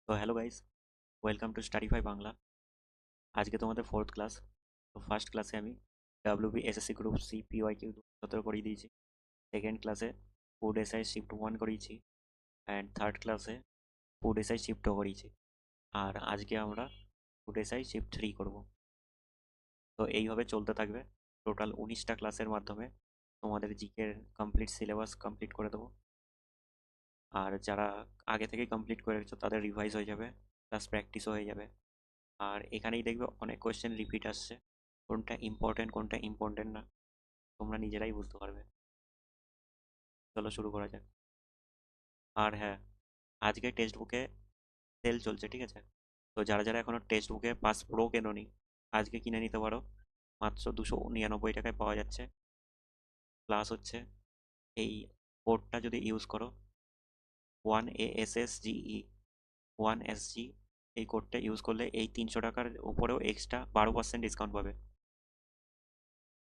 তো hello guys, welcome to Studify Bangla. আজকে তোমাদের ফোর্থ ক্লাস। তো ফার্স্ট ক্লাসে আমি WB SSC group C PYQ 2017 করিয়ে দিয়েছি। সেকেন্ড ক্লাসে ফুড এসআই শিফট 1 করিয়েছি। অ্যান্ড থার্ড ক্লাসে ফুড এসআই শিফট 2 করিয়েছি। আর আজকে আমরা ফুড এসআই শিফট 3 করব। তো এইভাবে চলতে থাকবে টোটাল 19টা ক্লাসের মাধ্যমে তোমাদের জিকের কমপ্লিট সিলেবাস কমপ্লিট করে দেবো। আর যারা আগে থেকে কমপ্লিট করে রেখেছো তাদের রিভাইজ হয়ে যাবে, প্লাস প্র্যাকটিসও হয়ে যাবে। আর এখানেই দেখবে অনেক কোয়েশ্চেন রিপিট আসছে, কোনটা ইম্পর্টেন্ট কোনটা ইম্পর্টেন্ট না তোমরা নিজেরাই বুঝতে পারবে। চলো শুরু করা যাক। আর হ্যাঁ, আজকে টেক্সট বুকে সেল চলছে, ঠিক আছে? তো যারা যারা এখনো টেক্সট বুকে পাস প্রো কেনোনি, আজকে কিনে নিতে পারো। মাত্র 299 টাকায় পাওয়া যাচ্ছে। প্লাস হচ্ছে এই কোডটা যদি ইউজ করো, 1ASSGE, 1SG, এই কোডটা ইউজ করলে এই 300 টাকার উপরেও এক্সট্রা 12% ডিসকাউন্ট পাবে।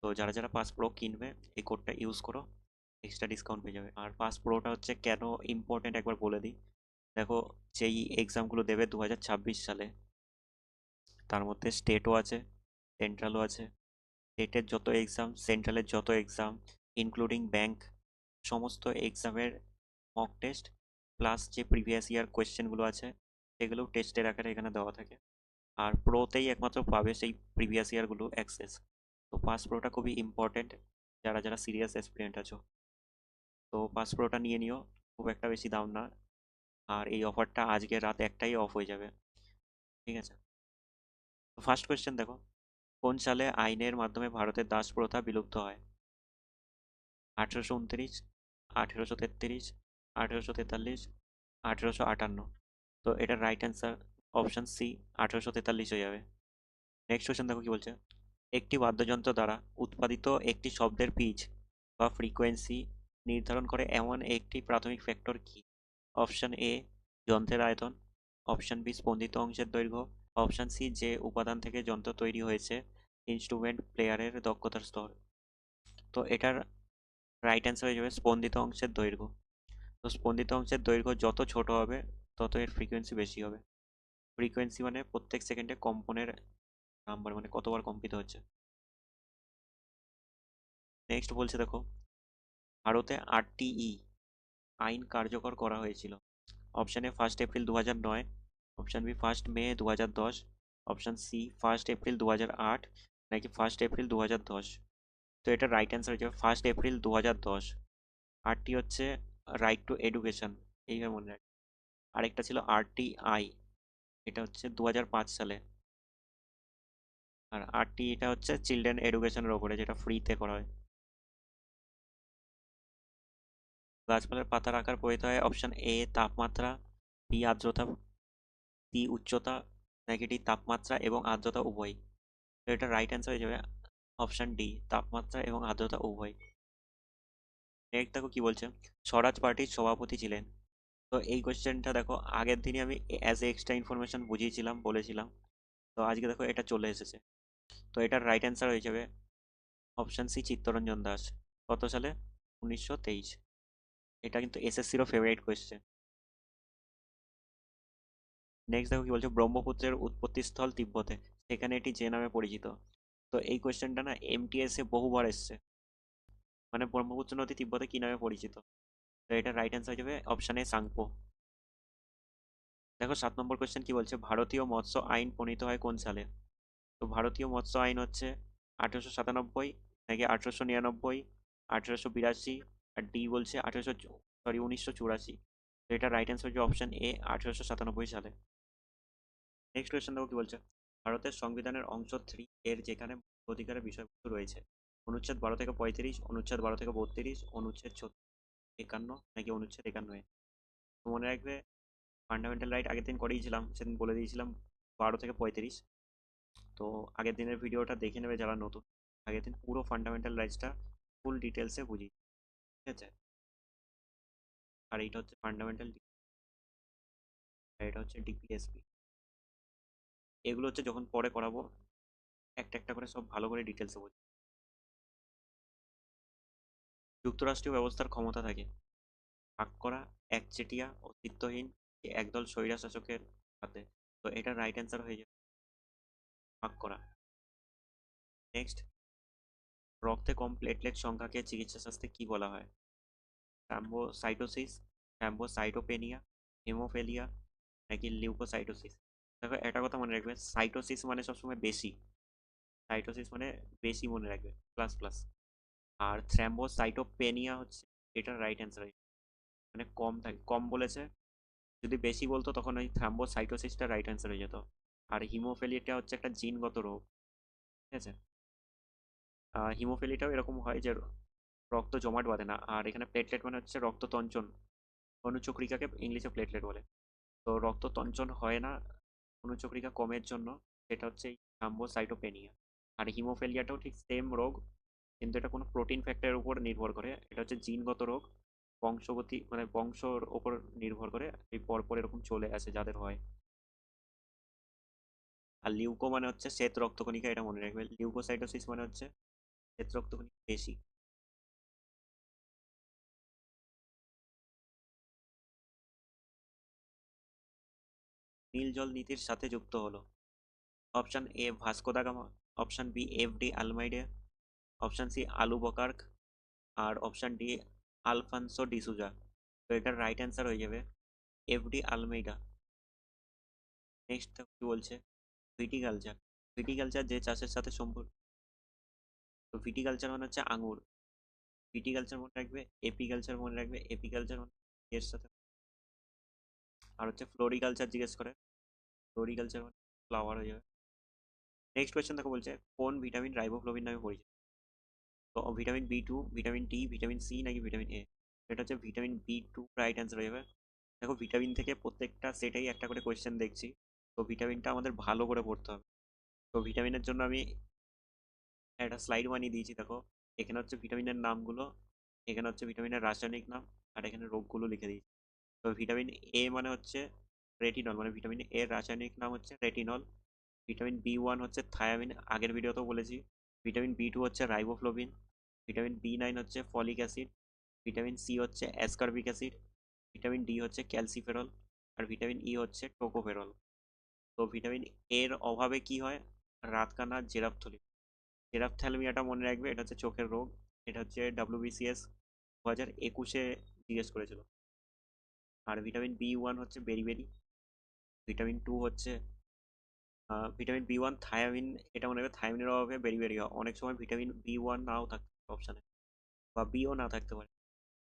তো যারা যারা পাস প্রো কিনবে এই কোডটা ইউজ করো, এক্সট্রা ডিসকাউন্ট পেয়ে যাবে। আর পাস প্রোটা হচ্ছে কেন ইম্পর্টেন্ট একবার বলে দিই। দেখো, যেই এক্সামগুলো দেবে 2026 সালে, তার মধ্যে স্টেটও আছে, সেন্ট্রালও আছে। স্টেটের যত এক্সাম, সেন্ট্রালের যত এক্সাম, ইনক্লুডিং ব্যাংক, সমস্ত এক্সামের মক টেস্ট প্লাস যে প্রিভিয়াস ইয়ার কোয়েশ্চেনগুলো আছে সেগুলো টেস্টের আকারে এখানে দেওয়া থাকে। আর প্রোতেই একমাত্র পাবে সেই প্রিভিয়াস ইয়ারগুলো অ্যাক্সেস। তো পাস প্রোটা খুবই ইম্পর্টেন্ট যারা যারা সিরিয়াস এক্সপিরিয়েন্ট আছো। তো পাস প্রোটা নিয়ে নিও, খুব একটা বেশি দাম না। আর এই অফারটা আজকে রাত 1টায় অফ হয়ে যাবে, ঠিক আছে? তো ফার্স্ট কোয়েশ্চেন দেখো, কোন সালে আইনের মাধ্যমে ভারতের দাস প্রথা বিলুপ্ত হয়? 1829, 1833, 1843, 1858। তো এটার রাইট অ্যান্সার অপশন সি, 1843 হয়ে যাবে। নেক্সট কোয়েশ্চেন দেখো কি বলছে, একটি বাদ্যযন্ত্র দ্বারা উৎপাদিত একটি শব্দের পিচ বা ফ্রিকোয়েন্সি নির্ধারণ করে এমন একটি প্রাথমিক ফ্যাক্টর কি? অপশন এ, যন্ত্রের আয়তন। অপশন বি, স্পন্দিত অংশের দৈর্ঘ্য। অপশন সি, যে উপাদান থেকে যন্ত্র তৈরি হয়েছে। ইনস্ট্রুমেন্ট প্লেয়ারের দক্ষতার স্তর। তো এটার রাইট অ্যান্সার হয়ে যাবে স্পন্দিত অংশের দৈর্ঘ্য। তো স্পন্দিত অংশের দৈর্ঘ্য যত ছোট হবে তত এর ফ্রিকোয়েন্সি বেশি হবে। ফ্রিকোয়েন্সি মানে প্রত্যেক সেকেন্ডে কম্পনের নাম্বার, মানে কতবার কম্পিত হচ্ছে। নেক্সট বলছে দেখো, ভারতে আরটিই আইন কার্যকর করা হয়েছিল। Option A 1 April 2009, option B 1 May 2010, option C 1 April 2008, নাকি 1 এপ্রিল 2010। তো এটা রাইট অ্যান্সার হয়ে যাবে 1 এপ্রিল 2010। আরটি হচ্ছে রাইট টু এডুকেশন, এইভাবে মনে রাখ। আরেকটা ছিল আরটিআই, এটা হচ্ছে 2005 সালে। আর আরটি এটা হচ্ছে চিলড্রেন এডুকেশনের ওপরে, যেটা ফ্রিতে করা হয়। গাছপালার পাতার আকার প্রভাবিত হয় অপশন এ তাপমাত্রা, বি আর্দ্রতা, সি উচ্চতা, নাকি ডি তাপমাত্রা এবং আর্দ্রতা উভয়। তো এটা রাইট অ্যান্সার হয়ে যাবে অপশন ডি, তাপমাত্রা এবং আর্দ্রতা উভয়। নেক্সট দেখো কি বলছে, স্বরাজ পার্টির সভাপতি ছিলেন। তো এই কোয়েশ্চেনটা দেখো, আগের দিনই আমি অ্যাজ এ এক্সট্রা ইনফরমেশন বুঝিয়েছিলাম, বলেছিলাম। তো আজকে দেখো এটা চলে এসেছে। তো এটার রাইট অ্যান্সার হয়ে যাবে অপশন সি, চিত্তরঞ্জন দাস। কত সালে? 1923। এটা কিন্তু এসএসসিরও ফেভারিট কোয়েশ্চেন। নেক্সট দেখো কি বলছে, ব্রহ্মপুত্রের উৎপত্তিস্থল তিব্বতে, সেখানে এটি যে নামে পরিচিত। তো এই কোয়েশ্চেনটা না এমটিএস এ বহুবার এসছে, মানে ব্রহ্মপুত্র নদী তিব্বতে কি নামে পরিচিত। তো এটা রাইট অ্যান্সার হয়ে যাবে অপশন এ, সাংপো। দেখো 7 নম্বর কোয়েশ্চেন কি বলছে, ভারতীয় মৎস্য আইন প্রণীত হয় কোন সালে? তো ভারতীয় মৎস্য আইন হচ্ছে 1897, নাকি 1899, 1882, আর ডি বলছে 1984। তো এটা রাইট অ্যান্সার হচ্ছে অপশন এ, 1897 সালে। নেক্সট কোয়েশ্চেন দেখো কি বলছে, ভারতের সংবিধানের অংশ 3 এর যেখানে অধিকারের বিষয়বস্তু রয়েছে, অনুচ্ছেদ 12 থেকে 35, অনুচ্ছেদ 12 থেকে 32, অনুচ্ছেদ 51, নাকি অনুচ্ছেদ 51। তো মনে রাখবে, ফান্ডামেন্টাল রাইট আগের দিন করিয়েছিলাম, সেদিন বলে দিয়েছিলাম 12 থেকে 35। তো আগের দিনের ভিডিওটা দেখে নেবে যারা নতুন, আগের দিন পুরো ফান্ডামেন্টাল রাইটসটা ফুল ডিটেলসে বুঝি, ঠিক আছে? আর এইটা হচ্ছে ফান্ডামেন্টাল, আর এটা হচ্ছে ডিপিএসপি। এগুলো হচ্ছে যখন পরে করাবো একটা একটা করে সব ভালো করে ডিটেলসে বুঝি। যুক্তরাষ্ট্রীয় ব্যবস্থার ক্ষমতা থাকে ভাগ করা, একচেটিয়া, অস্তিত্বহীন, একদল স্বৈরা শাসকের হাতে। তো এটা রাইট অ্যান্সার হয়ে যাবে ভাগ করা। নেক্সট, রক্তে কম প্লেটলেট সংখ্যাকে চিকিৎসা শাস্ত্রে কি বলা হয়? থ্রম্বোসাইটোসিস, থ্রম্বোসাইটোপেনিয়া, হেমোফেলিয়া নাকি লিউকোসাইটোসিস? দেখো একটা কথা মনে রাখবে, সাইটোসিস মানে সবসময় বেশি, সাইটোসিস মানে বেশি মনে রাখবে, প্লাস প্লাস। আর থ্রম্বোসাইটোপেনিয়া হচ্ছে এটা রাইট অ্যান্সার, মানে কম থাকে, কম বলেছে। যদি বেশি বলতো তখন ওই থ্রম্বোসাইটোসিসটা রাইট অ্যান্সার হয়ে যেত। আর হিমোফেলিয়াটা হচ্ছে একটা জিনগত রোগ, ঠিক আছে। হিমোফেলিয়াটাও এরকম হয় যে রক্ত জমাট বাঁধে না। আর এখানে প্লেটলেট মানে হচ্ছে রক্ততঞ্চন, অনুচক্রিকাকে ইংলিশে প্লেটলেট বলে। তো রক্ততঞ্চন হয় না অনুচক্রিকা কমের জন্য, সেটা হচ্ছে এই থ্রম্বোসাইটোপেনিয়া। আর হিমোফেলিয়াটাও ঠিক সেম রোগ, কিন্তু এটা কোনো প্রোটিন ফ্যাক্টরের উপর নির্ভর করে, এটা হচ্ছে জিনগত রোগ, বংশগতি মানে বংশর ওপর নির্ভর করে এই পরপর এরকম চলে আসে যাদের হয়। আর লিউকো মানে হচ্ছে শ্বেত রক্তকণিকা, এটা মনে রাখবে। লিউকোসাইটোসিস মানে হচ্ছে শ্বেত রক্তকণিকা বেশি। নীল জল নীতির সাথে যুক্ত হলো? Option A Vasco da Gama, option B F D Almeida, option C Albuquerque, আর অপশন ডি আলফানসো ডিসুজা। তো এটার রাইট অ্যান্সার হয়ে যাবে এফ ডি আলমেইডা। নেক্সট কি বলছে? ভিটিকালচার, ভিটিকালচার যে চাষের সাথে সম্পর্ক। তো ভিটিকালচার মানে হচ্ছে আঙুর, ভিটিকালচার মনে রাখবে। এপিকালচার মনে রাখবে, এপিকালচার মানে এর সাথে। আর হচ্ছে ফ্লোরিকালচার জিজ্ঞেস করে, ফ্লোরিকালচার মানে ফ্লাওয়ার হয়ে যাবে। নেক্সট কোয়েশ্চেন দেখো, বলছে কোন ভিটামিন রাইবোফ্লোভিন নামে পরিচিত? তো vitamin B two, vitamin D, vitamin C নাকি ভিটামিন এ? এটা হচ্ছে vitamin B two right answer হয়ে যাবে। দেখো ভিটামিন থেকে প্রত্যেকটা সেটাই একটা করে কোয়েশ্চেন দেখছি, তো ভিটামিনটা আমাদের ভালো করে পড়তে হবে। তো ভিটামিনের জন্য আমি একটা স্লাইড বানিয়ে দিয়েছি, দেখো এখানে হচ্ছে ভিটামিনের নামগুলো, এখানে হচ্ছে ভিটামিনের রাসায়নিক নাম, আর এখানে রোগগুলো লিখে দিয়েছি। তো ভিটামিন এ মানে হচ্ছে রেটিনল, মানে ভিটামিন এর রাসায়নিক নাম হচ্ছে রেটিনল। ভিটামিন বি 1 হচ্ছে থায়ামিন, আগের ভিডিওতেও বলেছি। ভিটামিন বি 2 হচ্ছে রাইবোফ্লোভিন। ভিটামিন বি 9 হচ্ছে ফলিক অ্যাসিড। ভিটামিন সি হচ্ছে অ্যাসকারবিক অ্যাসিড। ভিটামিন ডি হচ্ছে ক্যালসিফেরল। আর ভিটামিন ই হচ্ছে টোকোফেরল। তো ভিটামিন এর অভাবে কি হয়? রাতকানা জেরাপথলি, জেরাপথ্যালমিয়াটা মনে রাখবে, এটা হচ্ছে চোখের রোগ। এটা হচ্ছে WBCS 2021-এ জিজ্ঞেস করেছিল। আর ভিটামিন বি 1 হচ্ছে বেরিবেরি। ভিটামিন 2 হচ্ছে ভিটামিন বি 1 থায়ামিন, এটা মনে রাখবে, থায়ামিনের অভাবে বেরিবেরি হয়। অনেক সময় ভিটামিন বি 1 নাও থাকতে পারে অপশানে, বা বিও না থাকতে পারে।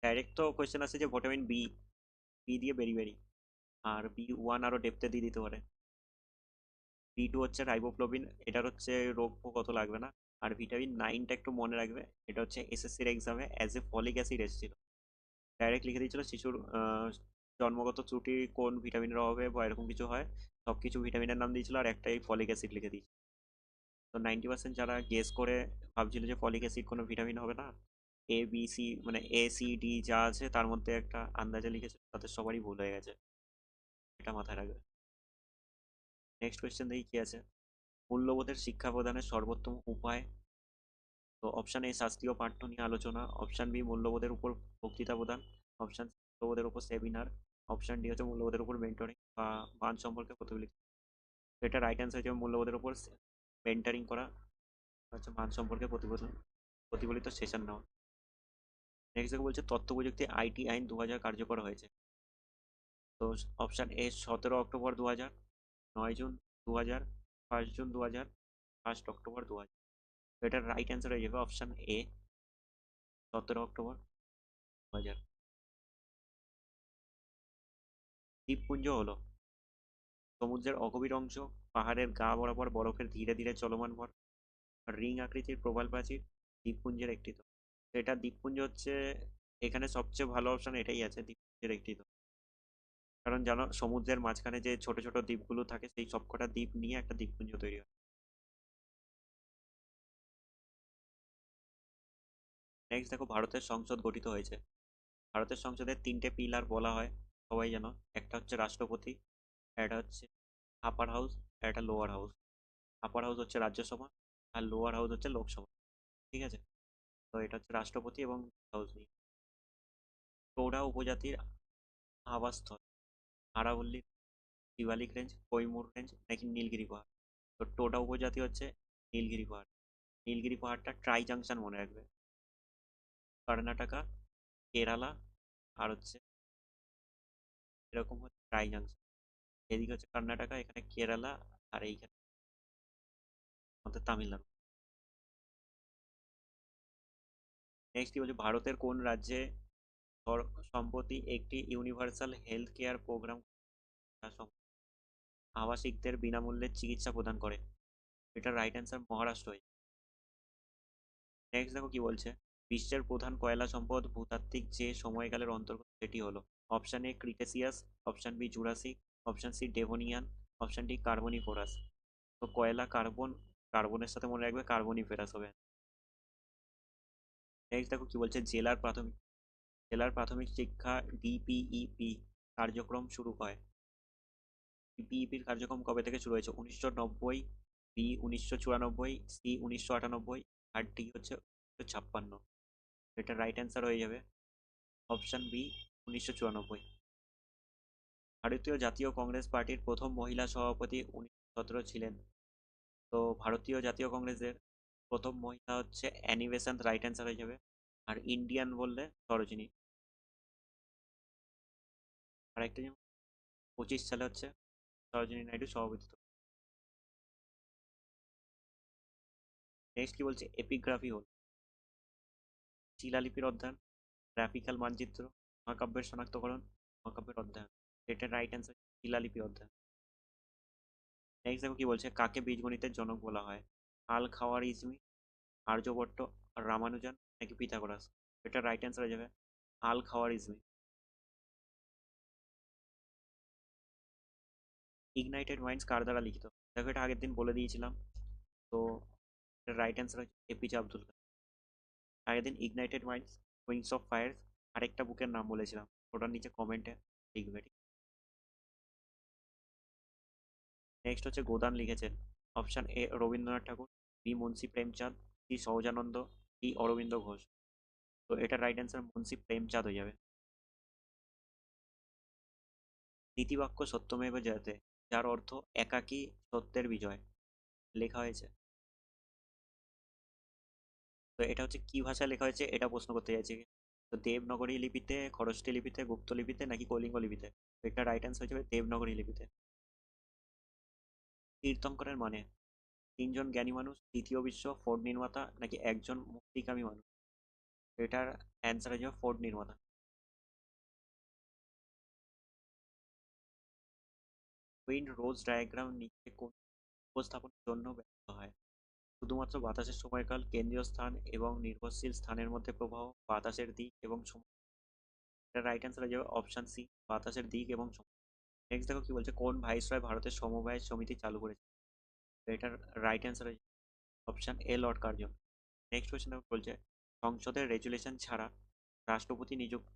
ডাইরেক্ট তো কোয়েশ্চেন আছে যে ভিটামিন বি, বি দিয়ে বেরিবেরি। আর বি 1 আরও ডেপথে দিয়ে দিতে পারে। বি 2 হচ্ছে রাইবোফ্লোভিন, এটার হচ্ছে রোগ ফোগ অত লাগবে না। আর ভিটামিন 9টা একটু মনে রাখবে, এটা হচ্ছে এসএসসির এক্সামে অ্যাজ এ ফলিক অ্যাসিড এসেছিল। ডাইরেক্ট লিখে দিয়েছিল শিশুর জন্মগত ত্রুটি কোন ভিটামিনের অভাবে বা এরকম কিছু হয়, সব কিছু ভিটামিনের নাম দিয়েছিল, আর একটাই ফলিক অ্যাসিড লিখে দিয়েছিল। তো 90% যারা গেস করে ভাবছিল যে ফলিক অ্যাসিড কোনো ভিটামিন হবে না, ABC মানে ACD যা আছে তার মধ্যে একটা আন্দাজে লিখেছে, তাদের সবারই ভুল হয়ে গেছে, এটা মাথায় রাখবে। নেক্সট কোয়েশ্চেন দেখি কি আছে। মূল্যবোধের শিক্ষা প্রদানের সর্বোত্তম উপায়? তো অপশান এ শাস্ত্রীয় পাঠ্য নিয়ে আলোচনা, অপশান বি মূল্যবোধের উপর বক্তৃতা প্রদান, অপশান সি মূল্যবোধের উপর সেমিনার, অপশান ডি হচ্ছে মূল্যবোধের উপর মেন্টরিং বা মান সম্পর্কে প্রতিফলিত। তো এটা রাইট অ্যান্সার হচ্ছে মূল্যবোধের উপর মেন্টারিং করা, হচ্ছে মান সম্পর্কে প্রতিফলিত সেশন নেওয়া। নেক্সট দেখে বলছে তথ্য প্রযুক্তি আইটি আইন 2000 কার্যকর হয়েছে? তো option A 17 October 2000, 9 June 2000, 1 June 2000, 1 October 2000। তো এটার রাইট অ্যান্সার হয়ে যাবে অপশান এ 17 অক্টোবর 2000। দ্বীপপুঞ্জ হলো সমুদ্রের অগভীর অংশ, পাহাড়ের গা বরাবর বরফের ধীরে ধীরে চলমান ভর, রিং আকৃতির প্রবাল প্রাচীর, দ্বীপপুঞ্জের একটি তো। এটা দ্বীপপুঞ্জ হচ্ছে, এখানে সবচেয়ে ভালো অপশন এটাই আছে, দ্বীপপুঞ্জের একটি তো। কারণ জানো সমুদ্রের মাঝখানে যে ছোট ছোট দ্বীপগুলো থাকে, সেই সবকটা দ্বীপ নিয়ে একটা দ্বীপপুঞ্জ তৈরি হয়। নেক্সট দেখো ভারতের সংসদ গঠিত হয়েছে? ভারতের সংসদের 3টে পিলার বলা হয়, সবাই জানো। একটা হচ্ছে রাষ্ট্রপতি, একটা হচ্ছে আপার হাউস, আর একটা লোয়ার হাউস। আপার হাউস হচ্ছে রাজ্যসভা, আর লোয়ার হাউস হচ্ছে লোকসভা, ঠিক আছে। তো এটা হচ্ছে রাষ্ট্রপতি এবং হাউস নিয়ে। তোড়া উপজাতির আবাসস্থল? আরাবল্লী, শিবালিক রেঞ্জ, কৈমুর রেঞ্জ নাকি নীলগিরি পাহাড়? তো টোটা উপজাতি হচ্ছে নীলগিরি পাহাড়। নীলগিরি পাহাড়টা ট্রাই জাংশন মনে রাখবে, কর্ণাটকা, কেরালা আর হচ্ছে এরকম হচ্ছে ট্রাই জাংশন। এদিকে হচ্ছে কর্ণাটকা, এখানে কেরালা, আর এইখানে আমাদের তামিলনাড়ু। নেক্সট কি বলছে, ভারতের কোন রাজ্যে সম্প্রতি একটি ইউনিভার্সাল হেলথ কেয়ার প্রোগ্রাম আবাসিকদের বিনামূল্যে চিকিৎসা প্রদান করে? এটা রাইট অ্যান্সার, মহারাষ্ট্র। নেক্সট দেখো কি বলছে, বিশ্বের প্রধান কয়লা সম্পদ ভূতাত্ত্বিক যে সময়কালের অন্তর্গত সেটি হলো? Option A Cretaceous, option B Jurassic, option C Devonian, option D Carboniferous. তো কয়লা কার্বন, কার্বনের সাথে মনে রাখবে কার্বনিফেরাস হবে। নেক্সট দেখো কি বলছে, জেলার প্রাথমিক শিক্ষা ডিপিইপি কার্যক্রম শুরু হয়? ডিপিইপির কার্যক্রম কবে থেকে শুরু হয়েছে? 1990, বি 1994, সি 1998, আর ডি হচ্ছে 1956। এটা রাইট অ্যান্সার হয়ে যাবে অপশন বি 1994। ভারতীয় জাতীয় কংগ্রেস পার্টির প্রথম মহিলা সভাপতি 1917 ছিলেন? তো ভারতীয় জাতীয় কংগ্রেসের প্রথম মহিলা হচ্ছে অ্যানি বেসান্ত, রাইট অ্যান্সার হয়ে যাবে। আর ইন্ডিয়ান বললে সরোজিনী। আর একটা যেমন 25 সালে হচ্ছে সরোজিনী নাইডু সভাপতিত্ব। নেক্সট কি বলছে, এপিগ্রাফি হল শিলালিপির অধ্যয়ন, গ্রাফিক্যাল মানচিত্র, মহাকাব্যের শনাক্তকরণ, মহাকাব্যের অধ্যয়ন। এটা রাইট অ্যান্সার, শিলালিপি অধ্যয়ন। নেক্সট দেখো কি বলছে, কাকে বীজগণিতের জনক বলা হয়? আল খাওয়ারিজমি, আর্যভট্ট, রামানুজন নাকি পিথাগোরাস? এটা রাইট অ্যান্সার হয়ে যাবে আল খাওয়ারিজমি। ইগনাইটেড মাইন্ডস কার দ্বারা লিখিত? দেখো এটা আগের দিন বলে দিয়েছিলাম, তো রাইট অ্যান্সার হচ্ছে এপিজে আব্দুল কালাম। আগের দিন ignited minds, wings of fire, আরেকটা বুকের নাম বলেছিলাম, ওটার নিচে কমেন্টে লিখবে। নেক্সট হচ্ছে গোদান লিখেছেন? Option A Rabindranath Tagore, B Munshi Premchand, C Sahajanand, D Aurobindo Ghosh. তো এটা রাইট অ্যান্সার মুন্সি প্রেমচাঁদ হয়ে যাবে। নীতিবাক্য সত্যমেব জয়তে, যার অর্থ একাকী সত্যের বিজয়, লেখা হয়েছে? তো এটা হচ্ছে কি ভাষায় লেখা হয়েছে এটা প্রশ্ন করতে চাইছে। তো দেবনগরী লিপিতে, খরষ্টি লিপিতে, গুপ্ত লিপিতে নাকি কলিঙ্গ লিপিতে? তো এটা রাইট অ্যান্সার হয়ে যাবে দেবনগরী লিপিতে। তীর্থঙ্করের মানে? তিনজন জ্ঞানী মানুষ, দ্বিতীয় বিশ্ব, ফোর্ড নির্মাতা নাকি একজন মুক্তিকামী মানুষ? তো এটার অ্যান্সার হয়ে যাবে ফোর্ড নির্মাতা। উইন্ড রোজ ডায়াগ্রাম নিচে কোন উপস্থাপনের জন্য ব্যবহৃত হয়? শুধুমাত্র বাতাসের সময়কাল, কেন্দ্রীয় স্থান এবং নির্ভরশীল স্থানের মধ্যে প্রবাহ, বাতাসের দিক এবং সময়। এটা রাইট অ্যান্সার হয়ে যাবে অপশন সি, বাতাসের দিক এবং সময়। নেক্সট দেখো কি বলছে, কোন ভাইসরয় ভারতের সমবায় সমিতি চালু করেছে? তো এটার রাইট অ্যান্সার হয়ে option A, Lord Curzon. Next question দেখো বলছে, সংসদের রেজুলেশন ছাড়া রাষ্ট্রপতি নিযুক্ত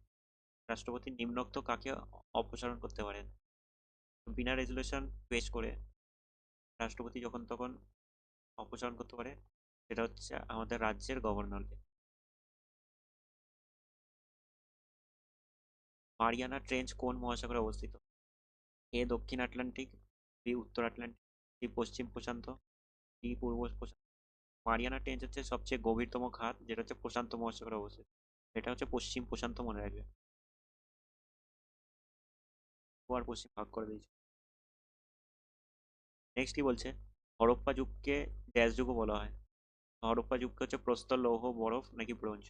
রাষ্ট্রপতি নিম্নোক্ত কাকে অপসারণ করতে পারেন? বিনা রেজুলেশন পেশ করে রাষ্ট্রপতি যখন তখন অপসারণ করতে পারে, সেটা হচ্ছে আমাদের রাজ্যের গভর্নরকে। মারিয়ানা ট্রেঞ্চ কোন মহাসাগরে অবস্থিত? এ দক্ষিণ আটলান্টিক, বি উত্তর আটলান্টিক, সি পশ্চিম প্রশান্ত, ডি পূর্ব প্রশান্ত। মারিয়ানা ট্রেঞ্চ হচ্ছে সবচেয়ে গভীরতম খাত, যেটা হচ্ছে প্রশান্ত মহাসাগরে অবস্থিত। এটা হচ্ছে পশ্চিম প্রশান্ত মনে রাখবে, ও আর পশ্চিম ভাগ করে দিয়েছে। নেক্সট কি বলছে, হরপ্পা যুগকে ড্যাশ যুগও বলা হয়? হরপ্পা যুগকে হচ্ছে প্রস্তর, লৌহ, বরফ নাকি ব্রোঞ্জ?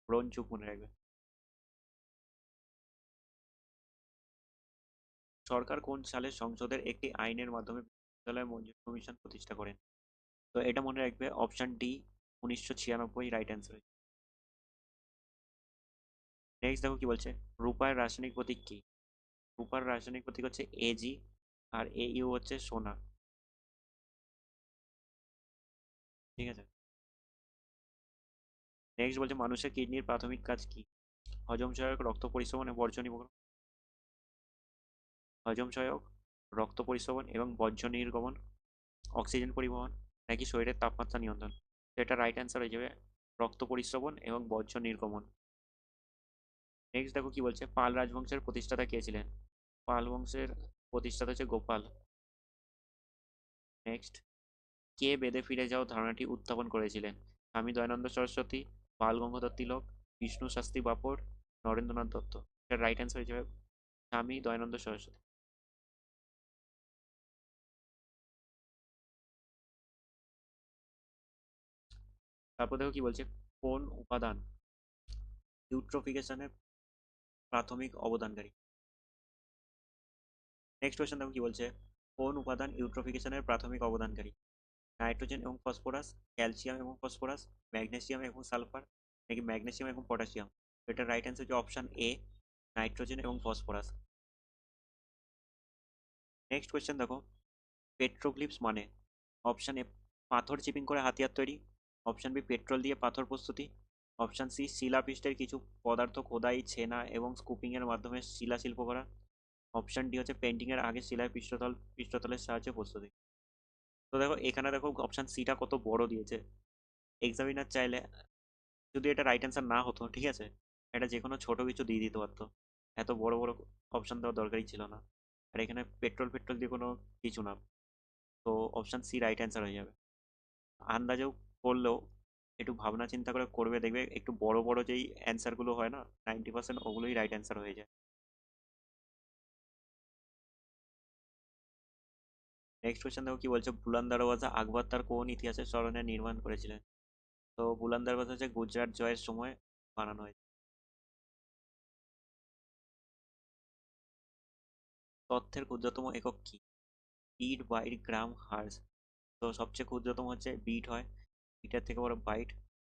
ব্রোঞ্জ যুগ মনে রাখবে। সরকার কোন সালে সংসদের একটি আইনের মাধ্যমে বিশ্ববিদ্যালয় মঞ্জুরি কমিশন প্রতিষ্ঠা করেন? তো এটা মনে রাখবে option D 1996, right answer. Next দেখো কি বলছে, রূপার রাসায়নিক প্রতীক কি? রূপার রাসায়নিক প্রতীক হচ্ছে এজি, আর ইউ হচ্ছে সোনা। ঠিক আছে। নেক্সট বলছে, মানুষের কিডনির প্রাথমিক কাজ কি? হজম সহায়ক, রক্ত পরিশ্রমণ এবং বর্জ্য নির্গমন। হজম সহায়ক, রক্ত পরিশ্রমণ এবং বর্জ্য নির্গমন, অক্সিজেন পরিবহন নাকি শরীরের তাপমাত্রা নিয়ন্ত্রণ? এটা রাইট অ্যান্সার হয়ে যাবে রক্ত পরিশ্রমণ এবং বর্জ্য নির্গমন। নেক্সট দেখো কি বলছে, পাল রাজবংশের প্রতিষ্ঠাতা কে ছিলেন? পাল বংশের প্রতিষ্ঠাতা হচ্ছে গোপাল। নেক্সট, কে বেদে ফিরে যাও ধারণাটি উত্থাপন করেছিলেন? স্বামী দয়ানন্দ সরস্বতী, বাল গঙ্গাধর তিলক, বিষ্ণু শাস্ত্রী বাপর, নরেন্দ্রনাথ দত্ত। এটার রাইট অ্যান্সার হয়ে যাবে স্বামী দয়ানন্দ সরস্বতী। তারপর দেখো কি বলছে, কোন উপাদান ইউট্রোফিকেশনের প্রাথমিক অবদানকারী? নেক্সট কোয়েশ্চেন দেখো কি বলছে, কোন উপাদান ইউট্রোফিকেশনের প্রাথমিক অবদানকারী? নাইট্রোজেন এবং ফসফরাস, ক্যালসিয়াম এবং ফসফরাস, ম্যাগনেসিয়াম এবং সালফার, নাকি ম্যাগনেসিয়াম এবং পটাশিয়াম? এটা রাইট অ্যান্সার হচ্ছে অপশন এ, নাইট্রোজেন এবং ফসফরাস। নেক্সট কোয়েশ্চেন দেখো, পেট্রোগ্লিপস মানে? অপশন এ, পাথর চিপিং করে হাতিয়ার তৈরি। অপশন বি, পেট্রোল দিয়ে পাথর প্রস্তুতি। অপশন সি, শিলাপৃষ্ঠের কিছু পদার্থ খোদাই, ছেনা এবং স্কুপিং এর মাধ্যমে শিলা শিল্প করা। অপশন ডি হচ্ছে পেন্টিং এর আগে শিলার পৃষ্ঠতলের সাহায্যে প্রস্তুতি। তো দেখো এখানে দেখো অপশন সিটা কত বড় দিয়েছে। এক্সামিনার চাইলে যদি এটা রাইট অ্যান্সার না হতো, ঠিক আছে, এটা যে কোনো ছোট কিছু দিয়ে দিতে পারতো, এত বড় বড় অপশন দেওয়ার দরকারই ছিল না। আর এখানে পেট্রোল পেট্রোল দিয়ে কোনো কিছু না। তো অপশন সি রাইট অ্যান্সার হয়ে যাবে। আন্দাজেও করলেও একটু ভাবনা চিন্তা করে করবে, দেখবে একটু বড় বড় যেই অ্যান্সারগুলো হয় না, 90% ওগুলোই রাইট অ্যান্সার হয়ে যায়। নেক্সট কোয়েশ্চেন দেখো কি বলছে, বুলান দরওয়াজা আকবর তার কোন ইতিহাসের স্মরণে নির্মাণ করেছিলেন? তো বুলান দরওয়াজা হচ্ছে গুজরাট জয়ের সময় বানানো হয়েছে। তথ্যের ক্ষুদ্রতম একক কি? বিট, বাইট, গ্রাম, হার্জ? তো সবচেয়ে ক্ষুদ্রতম হচ্ছে বিট হয়, বিটের থেকে বড় বাইট,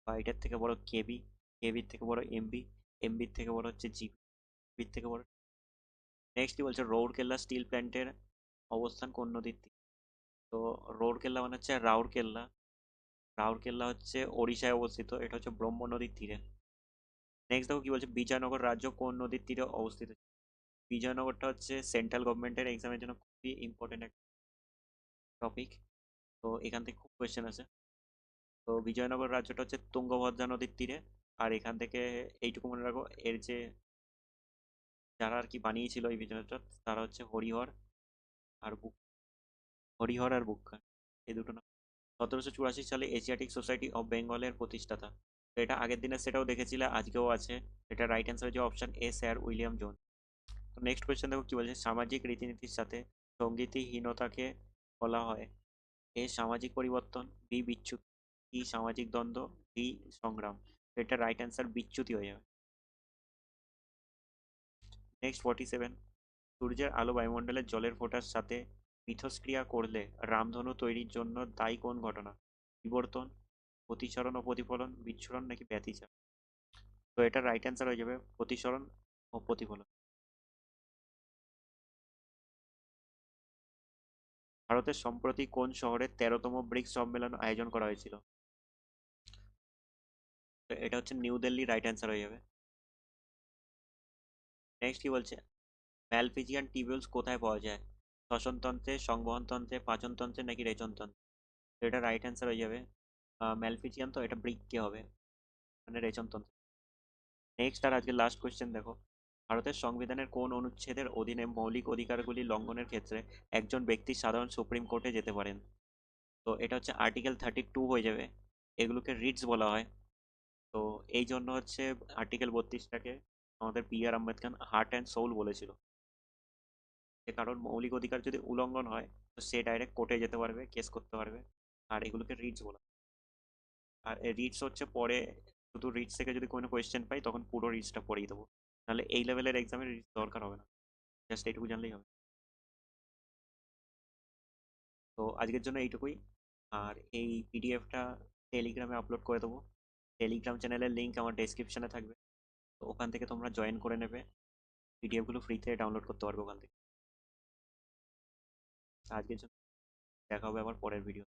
বাইটের থেকে বড় কেবি, কেবির থেকে বড় এমবি, এমবির থেকে বড় হচ্ছে জিবি, জিবির থেকে বড়। নেক্সট কি বলছে, রৌরকেল্লা স্টিল প্ল্যান্টের অবস্থান কোন নদীর তীরে? তো রৌরকেল্লা মানে হচ্ছে রাউরকেল্লা, রাউরকেল্লা হচ্ছে ওড়িশায় অবস্থিত, এটা হচ্ছে ব্রহ্ম নদীর তীরে। নেক্সট দেখো কি বলছে, বিজয়নগর রাজ্য কোন নদীর তীরে অবস্থিত? বিজয়নগরটা হচ্ছে সেন্ট্রাল গভর্নমেন্টের এক্সামের জন্য খুবই ইম্পর্টেন্ট একটা টপিক। তো এখান থেকে খুব কোয়েশ্চেন আছে। তো বিজয়নগর রাজ্যটা হচ্ছে তুঙ্গভদ্রা নদীর তীরে। আর এখান থেকে এইটুকু মনে রাখো, এর যে যারা আর কি বানিয়েছিল এই বিজয়নগরটা, তারা হচ্ছে হরিহর আর হরিহর আর বুক্কা, এই দুটো নাম। 1784 সালে এশিয়াটিক সোসাইটি অফ বেঙ্গলের প্রতিষ্ঠাতা? তো এটা আগের দিনে সেটাও দেখেছিলে, আজকেও আছে। এটা রাইট অ্যান্সার হচ্ছে option A, sir William zone. তো নেক্সট কোয়েশ্চেন দেখো কি বলছে, সামাজিক রীতিনীতির সাথে সঙ্গীতহীনতাকে বলা হয়? এ সামাজিক পরিবর্তন, বি বিচ্যুতি, সি সামাজিক দ্বন্দ্ব, ডি সংগ্রাম? তো এটা রাইট অ্যান্সার বিচ্যুতি হয়ে যাবে। নেক্সট 47, সূর্যের আলো বায়ুমণ্ডলের জলের ফোঁটার সাথে মিথস্ক্রিয়া করলে রামধনু তৈরির জন্য দায়ী কোন ঘটনা? বিবর্তন, প্রতিসরণ ও প্রতিফলন, বিচ্ছুরণ, নাকি ব্যতিচার? তো এটা রাইট অ্যান্সার হয়ে যাবে প্রতিসরণ ও প্রতিফলন। ভারতের সম্প্রতি কোন শহরে 13তম ব্রিক্স সম্মেলন আয়োজন করা হয়েছিল? তো এটা হচ্ছে নিউ দিল্লি, রাইট অ্যান্সার হয়ে যাবে। নেক্সট কি বলছে, ম্যালফিজিয়ান টিবিউলস কোথায় পাওয়া যায়? শ্বসনতন্ত্রে, সংবহনতন্ত্রে, পাচনতন্ত্রে, নাকি রেচনতন্ত্রে? তো এটা রাইট অ্যান্সার হয়ে যাবে ম্যালফিজিয়ান, তো এটা বৃক্কে হবে, মানে রেচনতন্ত্র। নেক্সট আর আজকে লাস্ট কোয়েশ্চেন দেখো, ভারতের সংবিধানের কোন অনুচ্ছেদের অধীনে মৌলিক অধিকারগুলি লঙ্ঘনের ক্ষেত্রে একজন ব্যক্তি সাধারণ সুপ্রিম কোর্টে যেতে পারেন? তো এটা হচ্ছে আর্টিকেল 32 হয়ে যাবে। এগুলোকে রিটস বলা হয়। তো এই জন্য হচ্ছে আর্টিকেল 32টাকে আমাদের B R Ambedkar heart and soul বলেছিল, যে কারণ মৌলিক অধিকার যদি উল্লঙ্ঘন হয়, তো সে ডাইরেক্ট কোর্টে যেতে পারবে, কেস করতে পারবে। আর এগুলোকে রিটস বলা হয়। আর রিটস হচ্ছে পরে, শুধু রিটস থেকে যদি কোনো কোয়েশ্চেন পাই তখন পুরো রিটসটা পড়িয়ে দেবো, নাহলে এই লেভেলের এক্সামে রিটস দরকার হবে না, জাস্ট এইটুকু জানলেই হবে। তো আজকের জন্য এইটুকুই। আর এই পিডিএফটা টেলিগ্রামে আপলোড করে দেবো। টেলিগ্রাম চ্যানেলের লিঙ্ক আমার ডেসক্রিপশনে থাকবে, তো ওখান থেকে তোমরা জয়েন করে নেবে, পিডিএফগুলো ফ্রিতে ডাউনলোড করতে পারবে ওখান থেকে। আজকের জন্য দেখা হবে আবার পরের ভিডিও।